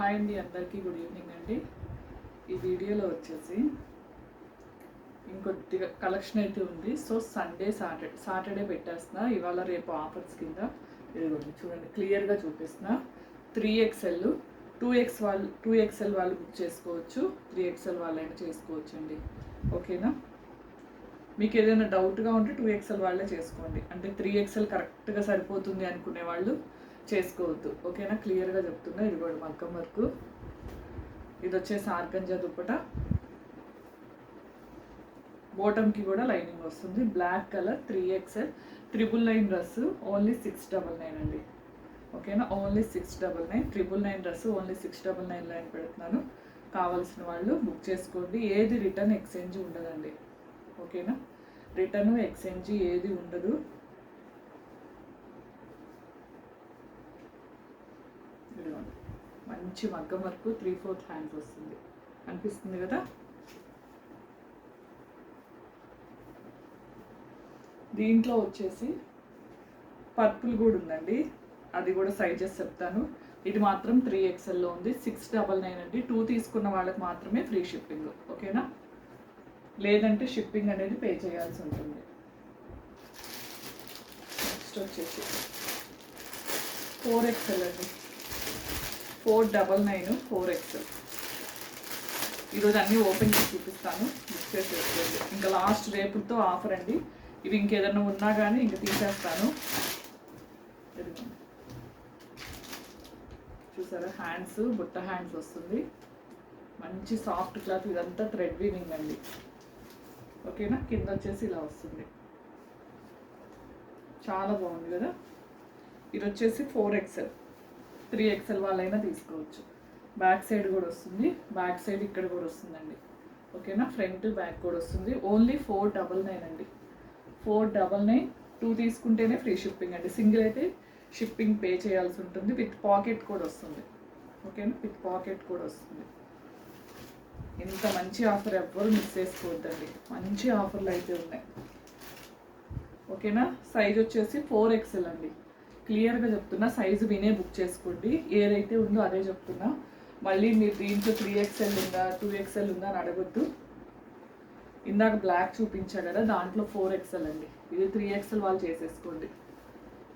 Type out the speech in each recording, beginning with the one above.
Hi అండి, అందరికీ good evening అండి. ఈ వీడియోలో వచ్చేసి ఇంకొద్దిగా కలెక్షన్ అయితే ఉంది. సో సాటర్డే పెట్టేస్తున్నా. ఇవాళ రేపు ఆఫర్స్ కింద ఇదిగోండి చూడండి, క్లియర్గా చూపిస్తున్నా. 3XL 2XL వాళ్ళు బుక్ చేసుకోవచ్చు, 3XL వాళ్ళైనా చేసుకోవచ్చు అండి. ఓకేనా? మీకు ఏదైనా డౌట్గా ఉంటే 2XL వాళ్ళే చేసుకోండి. అంటే 3XL కరెక్ట్గా సరిపోతుంది అనుకునే వాళ్ళు చేసుకోవద్దు. ఓకేనా? క్లియర్గా చెప్తున్నా. ఇది కూడా మగ్గం వర్క్. ఇది వచ్చేసి ఆర్గంజా దుప్పట. బాటమ్కి కూడా లైనింగ్ వస్తుంది. Black colour 3XL 999 dress only 699 అండి. ఓకేనా? ఓన్లీ 699. 999 డ్రెస్ ఓన్లీ 699 లైన్ పెడుతున్నాను. కావాల్సిన వాళ్ళు బుక్ చేసుకోండి. ఏది రిటర్న్ ఎక్స్చేంజ్ ఉండదండి. ఓకేనా? రిటర్న్ ఎక్స్చేంజ్ ఏది ఉండదు. మంచి మగ్గం వర్క్ 3/4 హ్యాండ్స్ వస్తుంది. అనిపిస్తుంది కదా? దీంట్లో వచ్చేసి పర్పుల్ కూడా ఉందండి. అది కూడా సైజెస్ చెప్తాను. ఇది మాత్రం 3XLలో ఉంది. 699 అండి. 2 తీసుకున్న వాళ్ళకి మాత్రమే ఫ్రీ షిప్పింగ్. ఓకేనా? లేదంటే షిప్పింగ్ అనేది పే చేయాల్సి ఉంటుంది. నెక్స్ట్ వచ్చేసి 4XL అండి. 499 4XL. ఈరోజు అన్నీ ఓపెన్ చేసి చూపిస్తాను. బుక్ చేసి వచ్చేది ఇంకా లాస్ట్ రేపుతో ఆఫర్ అండి. ఇవి ఇంకేదన్నా ఉన్నా కానీ ఇంక తీసేస్తాను. చూసారా? హ్యాండ్స్ బుట్ట హ్యాండ్స్ వస్తుంది. మంచి సాఫ్ట్ క్లాత్. ఇదంతా థ్రెడ్ వీవింగ్ అండి. ఓకేనా? కింద వచ్చేసి ఇలా వస్తుంది. చాలా బాగుంది కదా? ఇది వచ్చేసి 4XL. 3XL వాళ్ళైనా తీసుకోవచ్చు. బ్యాక్ సైడ్ కూడా వస్తుంది. బ్యాక్ సైడ్ ఇక్కడ కూడా వస్తుందండి. ఓకేనా? ఫ్రంట్ బ్యాక్ కూడా వస్తుంది. ఓన్లీ 499 అండి. 499. 2 తీసుకుంటేనే ఫ్రీ షిప్పింగ్ అండి. సింగిల్ అయితే షిప్పింగ్ పే చేయాల్సి ఉంటుంది. విత్ పాకెట్ కూడా వస్తుంది. ఓకేనా? విత్ పాకెట్ కూడా వస్తుంది. ఇంత మంచి ఆఫర్ ఎవ్వరు మిస్ చేసుకోవద్దండి. మంచి ఆఫర్లు అయితే ఉన్నాయి. ఓకేనా? సైజ్ వచ్చేసి 4XL అండి. క్లియర్గా చెప్తున్నా. సైజు వినే బుక్ చేసుకోండి. ఏదైతే ఉందో అదే చెప్తున్నా. మళ్ళీ మీరు దీంట్లో 3XL ఉందా 2XL ఉందా అని అడగొద్దు. ఇందాక బ్లాక్ చూపించా కదా, దాంట్లో 4XL అండి. ఇది 3XL వాళ్ళు చేసేసుకోండి.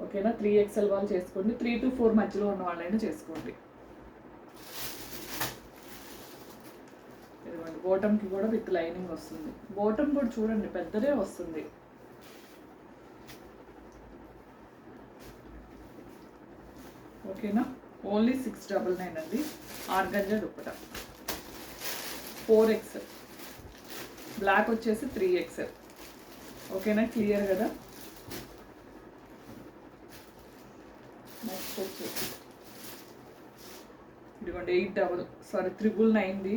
ఓకేనా? 3XL వాళ్ళు చేసుకోండి. 3 to 4 మధ్యలో ఉన్న వాళ్ళైనా చేసుకోండి. ఇదిగోండి, బాటమ్కి కూడా విత్ లైనింగ్ వస్తుంది. బాటమ్ కూడా చూడండి, పెద్దదే వస్తుంది. ఓకేనా? ఓన్లీ 699 అండి. Organza dupatta 4XL. బ్లాక్ వచ్చేసి 3XL. ఓకేనా? క్లియర్ కదా? నెక్స్ట్ వచ్చేసి ఇదిగోండి 999ది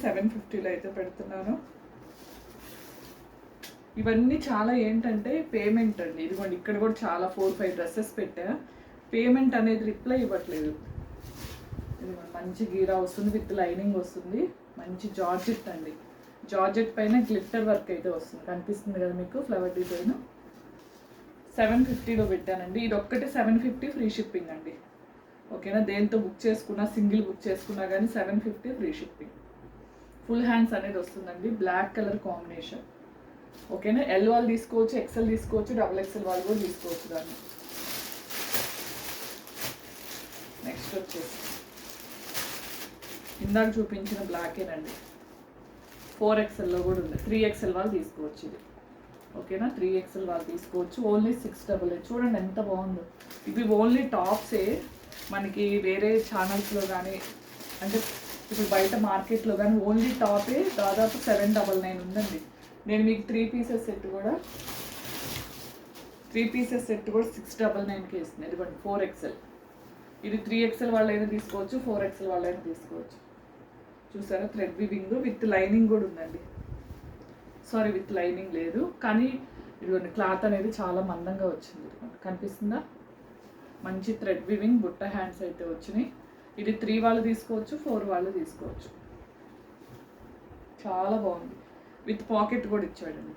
750లో అయితే పెడుతున్నాను. ఇవన్నీ చాలా ఏంటంటే పేమెంట్ అండి. ఇదిగోండి ఇక్కడ కూడా చాలా 4-5 డ్రెస్సెస్ పెట్టా. పేమెంట్ అనేది రిప్లై ఇవ్వట్లేదు. ఇదిగోండి మంచి గీరా వస్తుంది. విత్ లైనింగ్ వస్తుంది. మంచి జార్జెట్ అండి. జార్జెట్ పైన గ్లిట్టర్ వర్క్ అయితే వస్తుంది. కనిపిస్తుంది కదా మీకు? ఫ్లవర్ డిజైన్ 750లో పెట్టానండి. ఇది ఒక్కటి 750 ఫ్రీ షిప్పింగ్ అండి. ఓకేనా? దేంతో బుక్ చేసుకున్నా, సింగిల్ బుక్ చేసుకున్నా కానీ 750 ఫ్రీ షిప్పింగ్. ఫుల్ హ్యాండ్స్ అనేది వస్తుందండి. Black colour combination. ఓకేనా? ఎల్ వాళ్ళు తీసుకోవచ్చు, XL తీసుకోవచ్చు, XXL వాళ్ళు కూడా తీసుకోవచ్చు దాన్ని. నెక్స్ట్ వచ్చేసి ఇందాక చూపించిన బ్లాకేనండి. 4XLలో కూడా ఉంది. 3XL వాళ్ళు తీసుకోవచ్చు ఇది. ఓకేనా? 3XL వాళ్ళు తీసుకోవచ్చు. ఓన్లీ 688. చూడండి ఎంత బాగుందో. ఇవి ఓన్లీ టాప్సే. మనకి వేరే ఛానల్స్లో కానీ, అంటే ఇప్పుడు బయట మార్కెట్లో కానీ ఓన్లీ టాపే దాదాపు 799 ఉందండి. నేను మీకు 3 పీసెస్ సెట్ కూడా 699కి ఇస్తుంది. ఇదిగోండి 4XL. ఇది 3XL వాళ్ళైనా తీసుకోవచ్చు, 4XL వాళ్ళైనా తీసుకోవచ్చు. చూసారా? థ్రెడ్ వీవింగ్ విత్ లైనింగ్ కూడా ఉందండి. సారీ, విత్ లైనింగ్ లేదు, కానీ ఇదిగోండి క్లాత్ అనేది చాలా మందంగా వచ్చింది. కనిపిస్తుందా? మంచి థ్రెడ్ వీవింగ్ బుట్ట హ్యాండ్స్ అయితే వచ్చినాయి. ఇది 3 వాళ్ళు తీసుకోవచ్చు, 4 వాళ్ళు తీసుకోవచ్చు. చాలా బాగుంది. విత్ పాకెట్ కూడా ఇచ్చాడండి.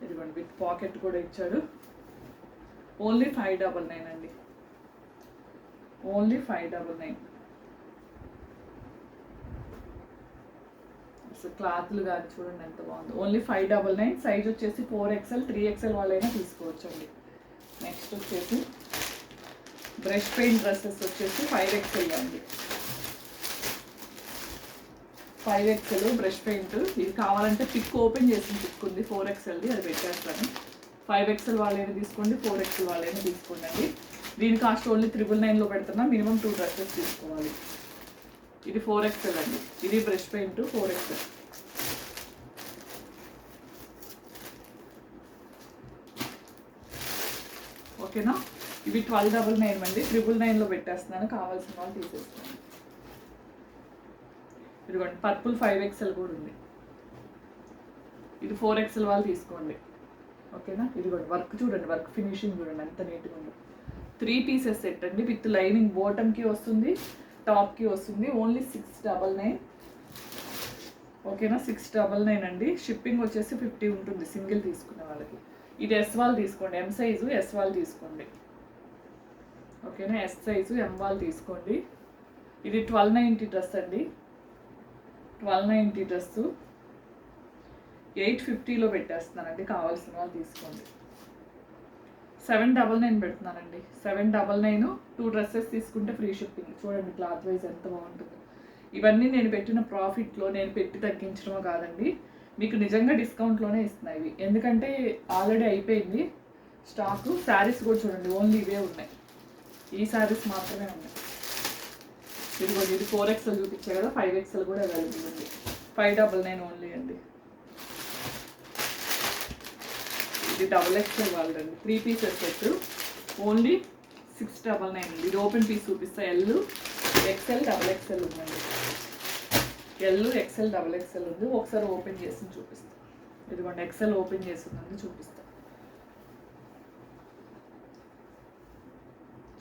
ఇదిగోండి విత్ పాకెట్ కూడా ఇచ్చాడు. ఓన్లీ 599 అండి. ఓన్లీ 599. అసలు క్లాత్లు కానీ చూడండి ఎంత బాగుంది. ఓన్లీ 599. సైజ్ వచ్చేసి 4XL 3XL వాళ్ళైనా తీసుకోవచ్చు అండి. నెక్స్ట్ వచ్చేసి బ్రష్ పెయింట్ డ్రెస్సెస్ వచ్చేసి 5XL అండి. 5XL brush paint. ఇది కావాలంటే పిక్ ఓపెన్ చేసిన పిక్ ఉంది 4XLది, అది పెట్టేస్తాను. 5XL వాళ్ళైనా తీసుకోండి, 4XL వాళ్ళైనా తీసుకోండి అండి. దీని కాస్ట్ ఓన్లీ 999లో పెడుతున్నా. మినిమం 2 డ్రెస్సెస్ తీసుకోవాలి. ఇది 4XL అండి. ఇది బ్రష్ పెయింట్ 4XL. ఓకేనా. ఇవి 1299 అండి. 999లో పెట్టేస్తున్నాను. కావాల్సిన వాళ్ళు తీసేస్తాను. ఇదిగోండి పర్పుల్ 5XL కూడా ఉంది. ఇది 4XL వాళ్ళు తీసుకోండి. ఓకేనా. ఇదిగోండి వర్క్ చూడండి, వర్క్ ఫినిషింగ్ చూడండి ఎంత నీట్గా ఉందో. 3 పీసెస్ సెట్ అండి. విత్ లైనింగ్ బాటమ్కి వస్తుంది, టాప్కి వస్తుంది. ఓన్లీ 699. ఓకేనా. 699 అండి. షిప్పింగ్ వచ్చేసి 50 ఉంటుంది సింగిల్ తీసుకునే వాళ్ళకి. ఇది ఎస్ వాళ్ళు తీసుకోండి. ఎం సైజు ఎస్ వాళ్ళు తీసుకోండి. ఓకేనా. ఎస్ సైజు ఎం వాళ్ళు తీసుకోండి. ఇది 1290 డ్రెస్ అండి. 1290 డ్రెస్సు 850లో పెట్టేస్తున్నానండి. కావాల్సిన వాళ్ళు తీసుకోండి. 799 పెడుతున్నానండి. 799 2 డ్రెస్సెస్ తీసుకుంటే ఫ్రీ షిప్పింగ్. చూడండి క్లాత్ వైజ్ ఎంత బాగుంటుందో. ఇవన్నీ నేను పెట్టిన ప్రాఫిట్లో నేను పెట్టి తగ్గించడమో కాదండి, మీకు నిజంగా డిస్కౌంట్లోనే ఇస్తున్నాయి ఇవి. ఎందుకంటే ఆల్రెడీ అయిపోయింది స్టాకు. శారీస్ కూడా చూడండి ఓన్లీ ఇవే ఉన్నాయి. ఈ శారీస్ మాత్రమే ఉన్నాయి. ఇది 4XL చూపించే కదా, 5XL కూడా అవైలబుల్ ఉంది. 599 ఓన్లీ అండి. ఇది XXL వాళ్ళండి. 3 పీసెస్ సెట్ ఓన్లీ 699. ఇది ఓపెన్ పీస్ చూపిస్తా. ఎల్ XL XXL ఉందండి. ఎల్ XL XXL ఉంది. ఒకసారి ఓపెన్ చేసి చూపిస్తా. ఇదిగోండి XL ఓపెన్ చేసి ఉందండి, చూపిస్తా.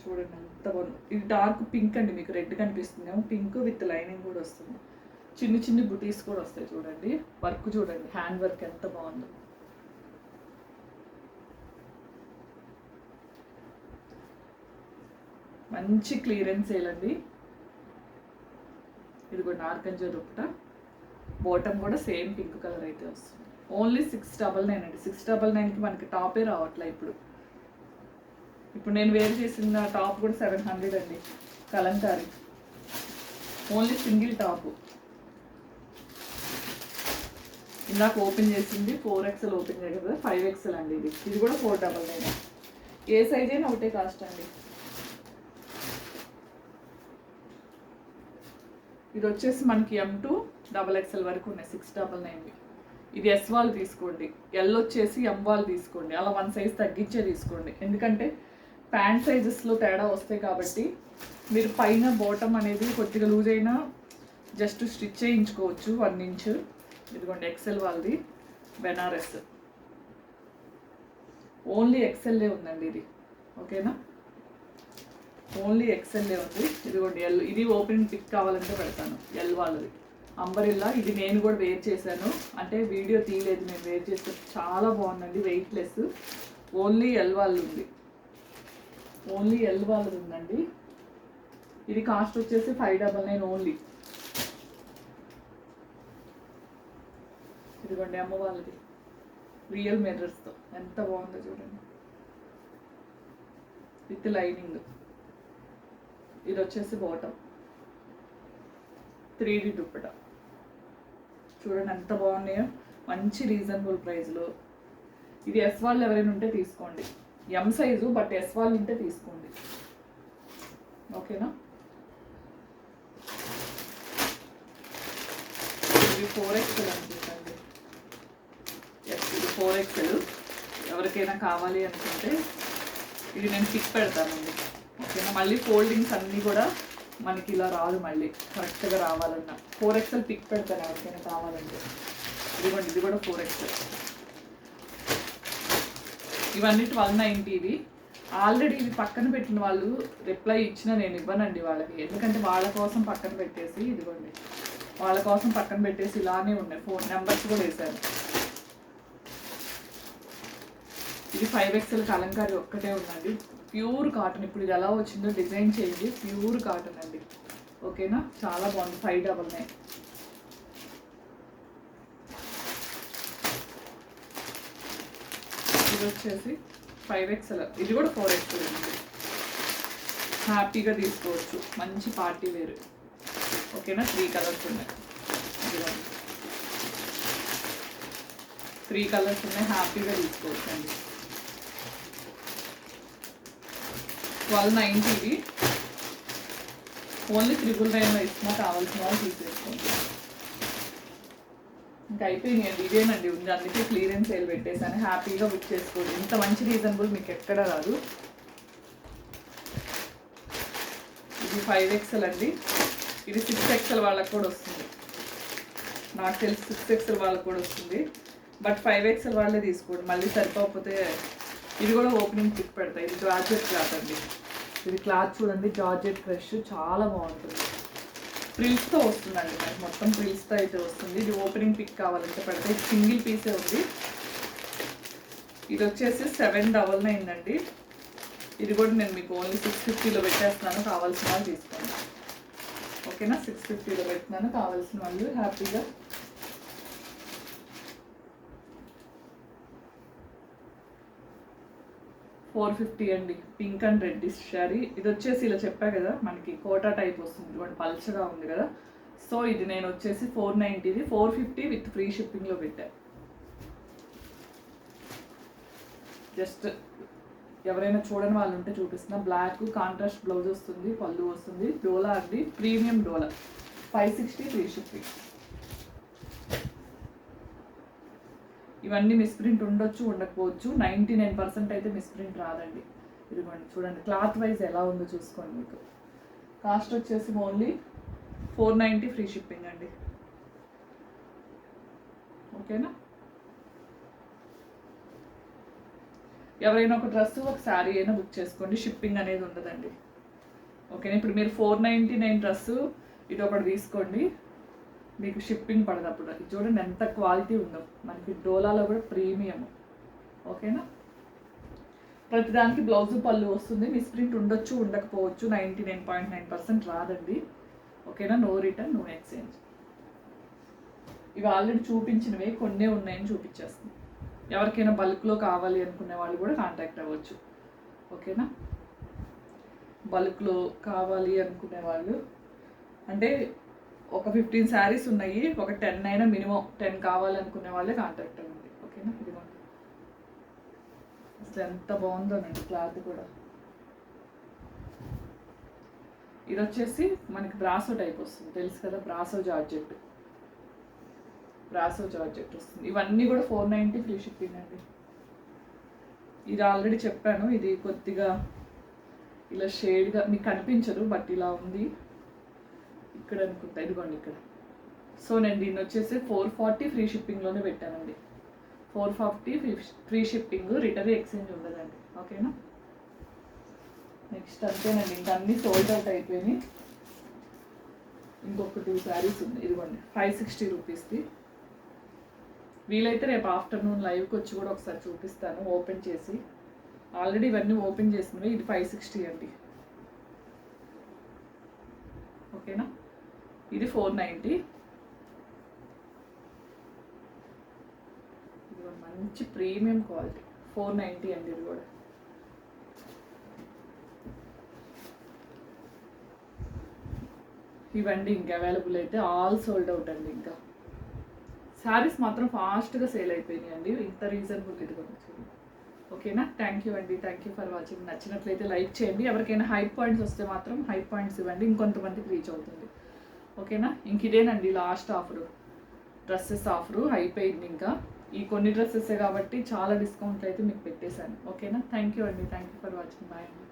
చూడండి ఎంత బాగుంది. ఇది డార్క్ పింక్ అండి. మీకు రెడ్ కనిపిస్తుందేమో. పింక్ విత్ లైనింగ్ కూడా వస్తుంది. చిన్ని చిన్ని బుటీస్ కూడా వస్తాయి చూడండి. వర్క్ చూడండి, హ్యాండ్ వర్క్ ఎంత బాగుందో. మంచి క్లియరెన్స్ సేలండి. ఇది కూడా ఆర్గంజా దుపట్టా. బాటమ్ కూడా సేమ్ పింక్ కలర్ అయితే వస్తుంది. ఓన్లీ 699 అండి. 699కి మనకి టాపే రావట్లే ఇప్పుడు. నేను వేర్ చేసిన టాప్ కూడా 700 అండి. Kalamkari only single top. ఇందాక ఓపెన్ చేసింది 4XL ఓపెన్ చేయాలి కదా, 5XL అండి. ఇది కూడా 499. ఏ సైజ్ అయినా ఒకటే కాస్ట్ అండి. ఇది వచ్చేసి మనకి M2 XXL వరకు ఉన్నాయి. 699. ఇది ఎస్ వాళ్ళు తీసుకోండి. ఎల్ వచ్చేసి ఎం వాళ్ళు తీసుకోండి. అలా 1 సైజ్ తగ్గించే తీసుకోండి. ఎందుకంటే ప్యాంట్ సైజెస్లో తేడా వస్తాయి కాబట్టి మీరు పైన బాటమ్ అనేది కొద్దిగా లూజ్ అయినా జస్ట్ స్టిచ్ చేయించుకోవచ్చు 1 ఇంచ్. ఇదిగోండి XL వాళ్ళది బెనారస్. ఓన్లీ XLఏ ఉందండి ఇది. ఓకేనా. ఓన్లీ XLఏ ఉంది. ఇదిగోండి ఎల్. ఇది ఓపెన్ పిక్ కావాలంటే పెడతాను. ఎల్ వాళ్ళది అంబరిల్లా. ఇది నేను కూడా వేర్ చేశాను, అంటే వీడియో తీయలేదు. నేను వేర్ చేస్తే చాలా బాగుందండి, వెయిట్లెస్. ఓన్లీ ఎల్ వాళ్ళు ఉంది. ఓన్లీ ఎల్ వాళ్ళది ఉందండి. ఇది కాస్ట్ వచ్చేసి 599 ఓన్లీ. ఇదిగోండి అమ్మ వాళ్ళది రియల్ మిర్రర్స్తో ఎంత బాగుందో చూడండి, విత్ లైనింగ్. ఇది వచ్చేసి బాటమ్ 3D దుప్పట. చూడండి ఎంత బాగున్నాయో, మంచి రీజనబుల్ ప్రైస్లో. ఇది ఎస్ వాళ్ళు ఎవరైనా ఉంటే తీసుకోండి. ఎం సైజు బట్ ఎస్ వాళ్ళు ఉంటే తీసుకోండి. ఓకేనా. ఇది 4XL అనుకుంటండి. ఎస్ ఇది 4XL. ఎవరికైనా కావాలి అనుకుంటే ఇది నేను పిక్ పెడతానండి. ఓకేనా. మళ్ళీ ఫోల్డింగ్స్ అన్నీ కూడా మనకి ఇలా రాదు, మళ్ళీ కరెక్ట్గా రావాలన్నా 4XL పిక్ పెడతాను ఎవరికైనా కావాలంటే. ఇదిగోండి ఇది కూడా 4XL. ఇవన్నీ 1290 ఇవి. ఆల్రెడీ ఇవి పక్కన పెట్టిన వాళ్ళు రిప్లై ఇచ్చినా నేను ఇవ్వనండి వాళ్ళకి, ఎందుకంటే వాళ్ళ కోసం పక్కన పెట్టేసి, ఇదిగోండి వాళ్ళ కోసం పక్కన పెట్టేసి ఇలానే ఉన్నాయి. ఫోన్ నెంబర్స్ కూడా వేశాను. ఇది 5XL కలంకారీ ఒక్కటే ఉందండి. Pure cotton. ఇప్పుడు ఇది ఎలా వచ్చిందో డిజైన్ చేయండి, ప్యూర్ కాటన్ అండి. ఓకేనా, చాలా బాగుంది. 599. ఇది వచ్చేసి 5XL, ఇది కూడా 4XL ఉంది. హ్యాపీగా తీసుకోవచ్చు, మంచి పార్టీ వేర్. ఓకేనా, 3 కలర్స్ ఉన్నాయి. 3 కలర్స్ ఉన్నాయి, హ్యాపీగా తీసుకోవచ్చు అండి. 1290 ఇది. ఓన్లీ 999 ఇస్తున్నా, కావాల్సిన వాళ్ళు తీసేసుకోండి. ఇంకా అయిపోయినాయండి, ఇదేనండి ఉంది. అందుకే క్లియరెన్స్ సేల్ పెట్టేసాను, హ్యాపీగా బుక్ చేసుకోండి. ఇంత మంచి రీజనబుల్ మీకు ఎక్కడ రాదు. ఇది 5XL అండి. ఇది 6XL వాళ్ళకి కూడా వస్తుంది, నాకు తెలిసి 6XL వాళ్ళకి కూడా వస్తుంది. బట్ 5XL వాళ్ళే తీసుకోండి, మళ్ళీ సరిపోకపోతే. ఇది కూడా ఓపెనింగ్ పిక్ పెడతాయి. ఇది జార్జెట్ క్లాత్ అండి. ఇది క్లాత్ చూడండి, జార్జెట్ ఫ్రెష్, చాలా బాగుంటుంది. ప్రిల్స్తో వస్తుందండి, మనకి మొత్తం ప్రిల్స్తో అయితే వస్తుంది. ఇది ఓపెనింగ్ పిక్ కావాలంటే పెడితే, ఇది సింగిల్ పీసే ఉంది. ఇది వచ్చేసి 799 అండి. ఇది కూడా నేను మీకు ఓన్లీ 650లో పెట్టేస్తున్నాను, కావాల్సిన వాళ్ళు తీసుకోండి. ఓకేనా, 650లో పెడుతున్నాను, కావాల్సిన వాళ్ళు హ్యాపీగా. $450 అండి. Pink and red sari. ఇది వచ్చేసి ఇలా చెప్పా కదా, మనకి కోటా టైప్ వస్తుంది, ఇటువంటి పల్చగా ఉంది కదా. సో ఇది నేను వచ్చేసి 490, ఇది 450 విత్ ఫ్రీ షిప్పింగ్లో పెట్టా. జస్ట్ ఎవరైనా చూడని వాళ్ళు ఉంటే చూపిస్తున్నా. బ్లాక్ కాంట్రాస్ట్ బ్లౌజ్ వస్తుంది, పళ్ళు వస్తుంది. డోలా అండి, ప్రీమియం డోలా. 560 ఫ్రీ షిప్పింగ్. ఇవన్నీ మిస్ప్రింట్ ఉండొచ్చు, ఉండకపోవచ్చు. 99% అయితే మిస్ప్రింట్ రాదండి. ఇదిగోండి చూడండి, క్లాత్ వైజ్ ఎలా ఉందో చూసుకోండి. మీకు కాస్ట్ వచ్చేసి ఓన్లీ 490 ఫ్రీ షిప్పింగ్ అండి. ఓకేనా, ఎవరైనా ఒక డ్రెస్ ఒక శారీ అయినా బుక్ చేసుకోండి, షిప్పింగ్ అనేది ఉండదండి. ఓకేనా, ఇప్పుడు మీరు 499 డ్రెస్సు ఇది ఒకటి తీసుకోండి, మీకు షిప్పింగ్ పడదు. అప్పుడు ఇది చూడండి ఎంత క్వాలిటీ ఉందో, మనకి డోలాలో కూడా ప్రీమియం. ఓకేనా, ప్రతిదానికి బ్లౌజు పళ్ళు వస్తుంది. మిస్ప్రింట్ ఉండొచ్చు, ఉండకపోవచ్చు. 99.9% రాదండి. ఓకేనా, నో రిటర్న్, నో ఎక్స్చేంజ్. ఇవి ఆల్రెడీ చూపించినవే, కొన్నే ఉన్నాయని చూపించేస్తుంది. ఎవరికైనా బల్క్లో కావాలి అనుకునే వాళ్ళు కూడా కాంటాక్ట్ అవ్వచ్చు. ఓకేనా, బల్క్లో కావాలి అనుకునే వాళ్ళు అంటే ఒక 15 శారీస్ ఉన్నాయి, ఒక 10 అయినా మినిమం 10 కావాలనుకునే వాళ్ళే కాంటాక్ట్ అవ్వండి. ఓకేనా, ఇదిగోండి అసలు ఎంత బాగుందోనండి క్లాత్ కూడా. ఇది వచ్చేసి మనకి బ్రాసో టైప్ వస్తుంది, తెలుసు కదా, బ్రాసో జార్జెట్. బ్రాసో జార్జెట్ వస్తుంది. ఇవన్నీ కూడా 490 ఫ్రీ షిప్పింగ్ అండి. ఇది ఆల్రెడీ చెప్పాను, ఇది కొద్దిగా ఇలా షేడ్గా మీకు కనిపించదు, బట్ ఇలా ఉంది ఇక్కడ అనుకుంటా. ఇదిగోండి ఇక్కడ. సో నేను దీన్ని వచ్చేసి 440 ఫ్రీ షిప్పింగ్లోనే పెట్టానండి. 440 ఫ్రీ షిప్పింగ్, రిటర్న్ ఎక్స్చేంజ్ ఉండదండి. ఓకేనా, నెక్స్ట్ అంతేనండి, ఇంకా అన్నీ సోల్డ్ అవుట్ అయిపోయినాయి. ఇంకొక 2 శారీస్ ఉంది. ఇదిగోండి 560 రూపీస్ది. వీలైతే రేపు ఆఫ్టర్నూన్ లైవ్కి వచ్చి కూడా ఒకసారి చూపిస్తాను ఓపెన్ చేసి. ఆల్రెడీ ఇవన్నీ ఓపెన్ చేసినవి. ఇది 560 అండి. ఓకేనా, ఇది 490. ఇది మంచి ప్రీమియం క్వాలిటీ, 490 అండి. ఇది కూడా ఇవండి ఇంకా అవైలబుల్ అయితే, ఆల్ సోల్డ్ అవుట్ అండి. ఇంకా శారీస్ మాత్రం ఫాస్ట్గా సేల్ అయిపోయినాయి అండి, ఇంత రీజనబుల్. ఇది కూడా ఓకేనా, థ్యాంక్ యూ అండి, థ్యాంక్ యూ ఫర్ వాచింగ్. నచ్చినట్లయితే లైక్ చేయండి. ఎవరికైనా హైప్ పాయింట్స్ వస్తే మాత్రం హైప్ పాయింట్స్ ఇవ్వండి, ఇంకొంతమందికి రీచ్ అవుతుంది. ఓకేనా, ఇంక ఇదేనండి లాస్ట్ ఆఫరు, డ్రెస్సెస్ ఆఫరు అయిపోయింది. ఇంకా ఈ కొన్ని డ్రెస్సెసే కాబట్టి చాలా డిస్కౌంట్లు అయితే మీకు పెట్టేశాను. ఓకేనా, థ్యాంక్ యూ అండి, thank you for watching. Bye అండి.